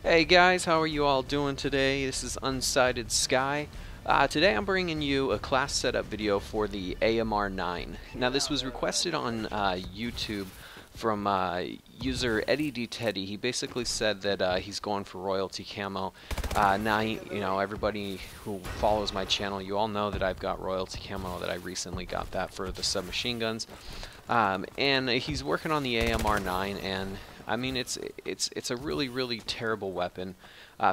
Hey guys, how are you all doing today? This is Unsighted Sky. Today I'm bringing you a class setup video for the AMR9. Now this was requested on YouTube from user Eddie D. Teddy. He basically said that he's going for royalty camo. Now, everybody who follows my channel, you all know that I've got royalty camo, that I recently got that for the submachine guns. And he's working on the AMR9, and I mean, it's a really terrible weapon.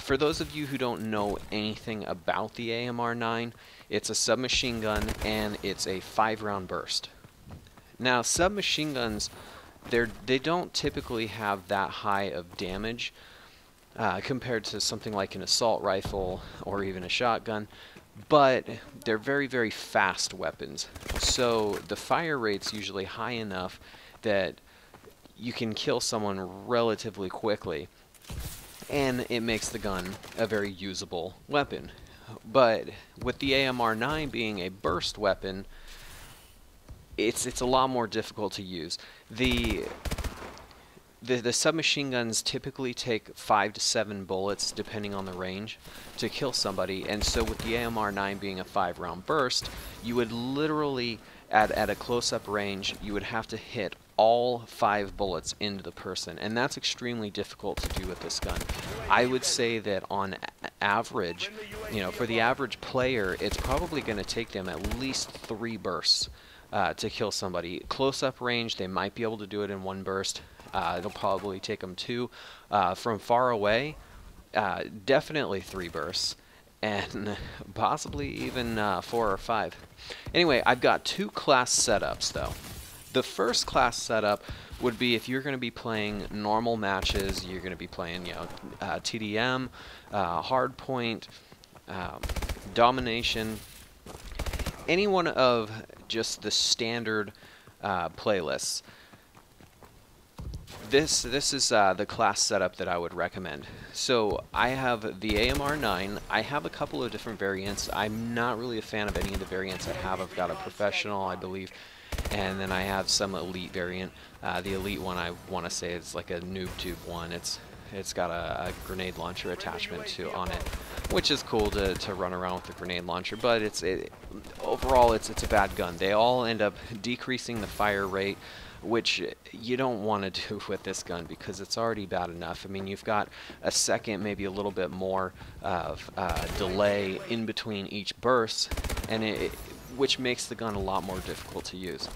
For those of you who don't know anything about the AMR9, it's a submachine gun and it's a 5-round burst. Now, submachine guns, they don't typically have that high of damage compared to something like an assault rifle or even a shotgun, but they're very fast weapons. So the fire rate's usually high enough that you can kill someone relatively quickly, and it makes the gun a very usable weapon. But with the AMR9 being a burst weapon, it's a lot more difficult to use. The submachine guns typically take 5 to 7 bullets, depending on the range, to kill somebody, and so with the AMR9 being a 5-round burst, you would literally, at a close-up range, you would have to hit all 5 bullets into the person, and that's extremely difficult to do with this gun. I would say that on average, for the average player, it's probably going to take them at least 3 bursts to kill somebody. Close-up range, they might be able to do it in 1 burst. It'll probably take them 2. From far away, definitely 3 bursts, and possibly even 4 or 5. Anyway, I've got 2 class setups though. The first class setup would be if you're going to be playing normal matches, you're going to be playing, TDM, hardpoint, domination, any one of just the standard playlists. This is the class setup that I would recommend. So I have the AMR9. I have a couple of different variants. I'm not really a fan of any of the variants I have. I've got a professional, I believe, and then I have some elite variant. The elite one, I want to say, is like a noob tube one. It's got a grenade launcher attachment on it, which is cool to run around with the grenade launcher, but overall it's a bad gun. They all end up decreasing the fire rate, which you don't want to do with this gun because it's already bad enough. I mean, you've got a second, maybe a little bit more of delay in between each burst, and which makes the gun a lot more difficult to use.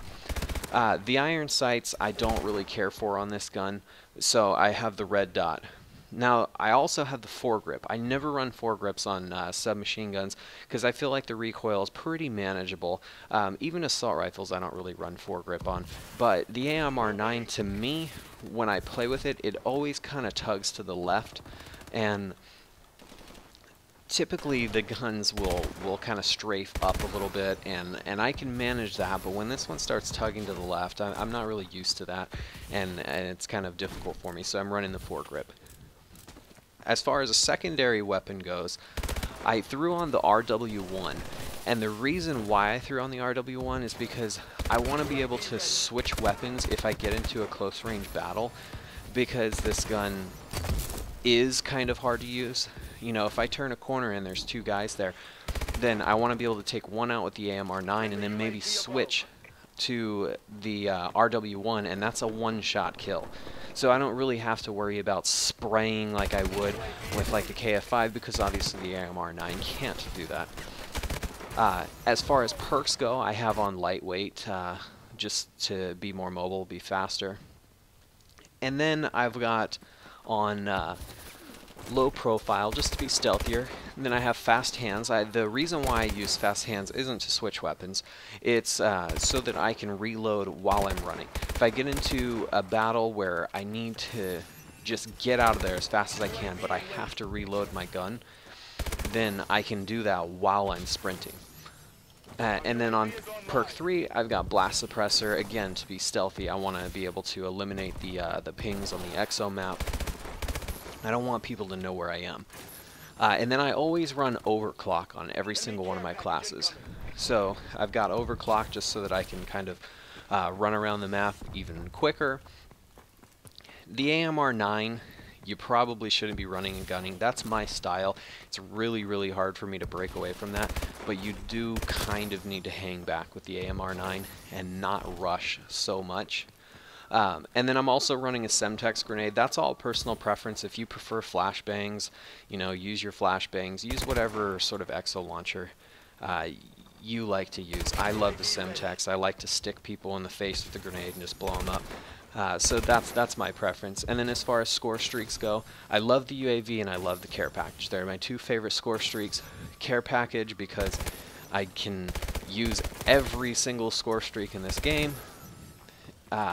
The iron sights I don't really care for on this gun, so I have the red dot. Now, I also have the foregrip. I never run foregrips on submachine guns because I feel like the recoil is pretty manageable. Even assault rifles I don't really run foregrip on. But the AMR9, to me, when I play with it, it always kind of tugs to the left, and typically the guns will kind of strafe up a little bit, and I can manage that, but when this one starts tugging to the left, I'm not really used to that, and it's kind of difficult for me, so I'm running the foregrip. As far as a secondary weapon goes, I threw on the RW1, and the reason why I threw on the RW1 is because I want to be able to switch weapons if I get into a close range battle, because this gun is kind of hard to use. If I turn a corner and there's 2 guys there, then I want to be able to take one out with the AMR9 and then maybe switch to the RW1, and that's a one-shot kill. So I don't really have to worry about spraying like I would with like the KF5, because obviously the AMR9 can't do that. As far as perks go, I have on lightweight just to be more mobile, be faster. And then I've got on low profile just to be stealthier. And then I have fast hands. The reason why I use fast hands isn't to switch weapons. It's so that I can reload while I'm running. If I get into a battle where I need to just get out of there as fast as I can, but I have to reload my gun, then I can do that while I'm sprinting. And then on perk 3, I've got blast suppressor, again to be stealthy. I want to be able to eliminate the pings on the exo map. I don't want people to know where I am. And then I always run overclock on every single one of my classes. So I've got overclock just so that I can kind of run around the map even quicker. The AMR9 you probably shouldn't be running and gunning. That's my style. It's really, really hard for me to break away from that, but you do kind of need to hang back with the AMR9 and not rush so much. And then I'm also running a Semtex grenade. That's all personal preference. If you prefer flashbangs, you know, use your flashbangs. Use whatever sort of exo launcher you like to use. I love the Semtex. I like to stick people in the face with the grenade and just blow them up. So that's my preference. And then as far as score streaks go, I love the UAV and I love the care package. They're my two favorite score streaks. Care package because I can use every single score streak in this game.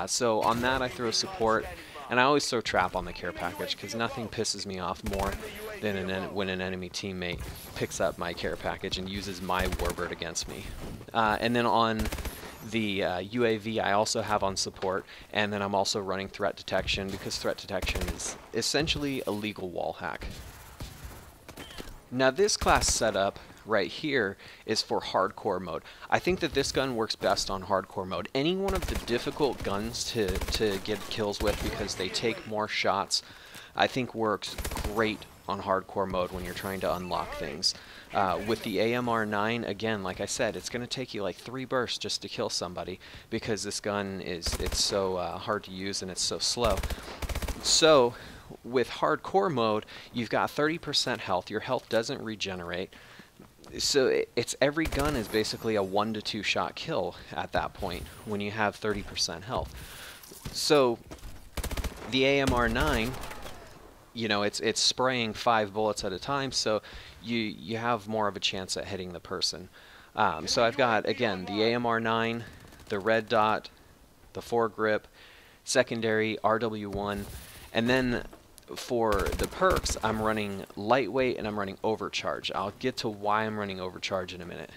So on that I throw support, and I always throw trap on the care package because nothing pisses me off more than when an enemy teammate picks up my care package and uses my warbird against me. And then on the UAV I also have on support, and then I'm also running threat detection because threat detection is essentially a legal wall hack. Now this class setup right here is for hardcore mode. I think that this gun works best on hardcore mode. Any one of the difficult guns to get kills with because they take more shots, I think works great on hardcore mode when you're trying to unlock things. With the AMR9, again, like I said, it's going to take you like 3 bursts just to kill somebody because this gun it's so hard to use and it's so slow. So with hardcore mode, you've got 30% health. Your health doesn't regenerate. So it's every gun is basically a 1 to 2 shot kill at that point when you have 30% health. So the AMR9, you know, it's spraying 5 bullets at a time, so you have more of a chance at hitting the person. So I've got, again, the AMR9, the red dot, the foregrip, secondary, RW1, and then for the perks, I'm running lightweight and I'm running overcharge. I'll get to why I'm running overcharge in a minute.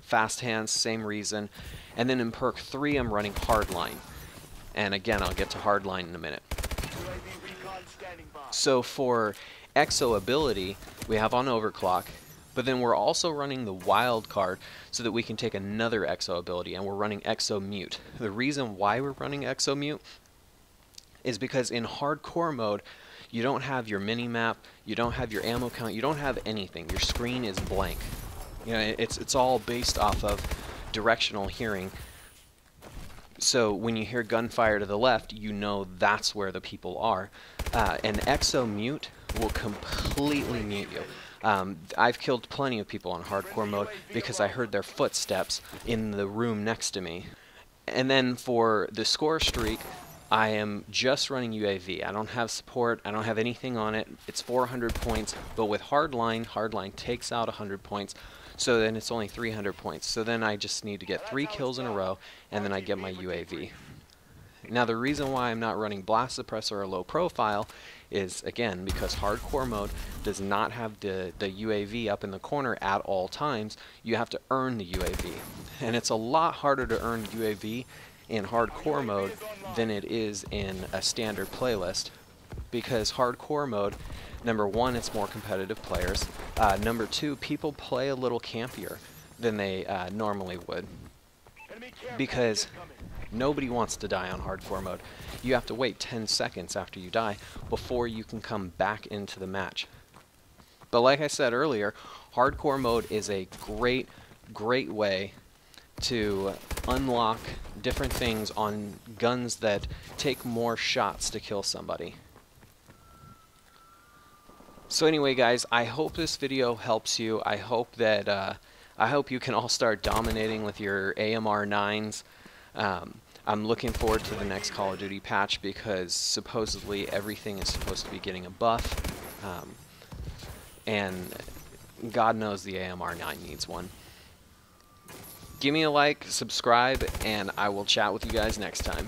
Fast hands, same reason. And then in perk 3, I'm running hardline. And again, I'll get to hardline in a minute. So for exo ability, we have on overclock, but then we're also running the wild card so that we can take another exo ability, and we're running exo mute. The reason why we're running exo mute is because in hardcore mode, you don't have your mini-map, you don't have your ammo count, you don't have anything. Your screen is blank. You know, it's all based off of directional hearing. So when you hear gunfire to the left, you know that's where the people are. And exo mute will completely mute you. I've killed plenty of people on hardcore mode because I heard their footsteps in the room next to me. And then for the score streak, I am just running UAV. I don't have support. I don't have anything on it. It's 400 points, but with hardline takes out 100 points, so then it's only 300 points. So then I just need to get 3 kills in a row, and then I get my UAV. Now the reason why I'm not running blast suppressor or low profile is, again, because hardcore mode does not have the UAV up in the corner at all times. You have to earn the UAV, and it's a lot harder to earn UAV in hardcore mode than it is in a standard playlist, because hardcore mode, number 1, it's more competitive players. Number 2, people play a little campier than they normally would, because nobody wants to die on hardcore mode. You have to wait 10 seconds after you die before you can come back into the match. But like I said earlier, hardcore mode is a great way to unlock different things on guns that take more shots to kill somebody. So anyway, guys, I hope this video helps you. I hope that I hope you can all start dominating with your AMR9s. I'm looking forward to the next Call of Duty patch because supposedly everything is supposed to be getting a buff, and God knows the AMR9 needs one. Give me a like, subscribe, and I will chat with you guys next time.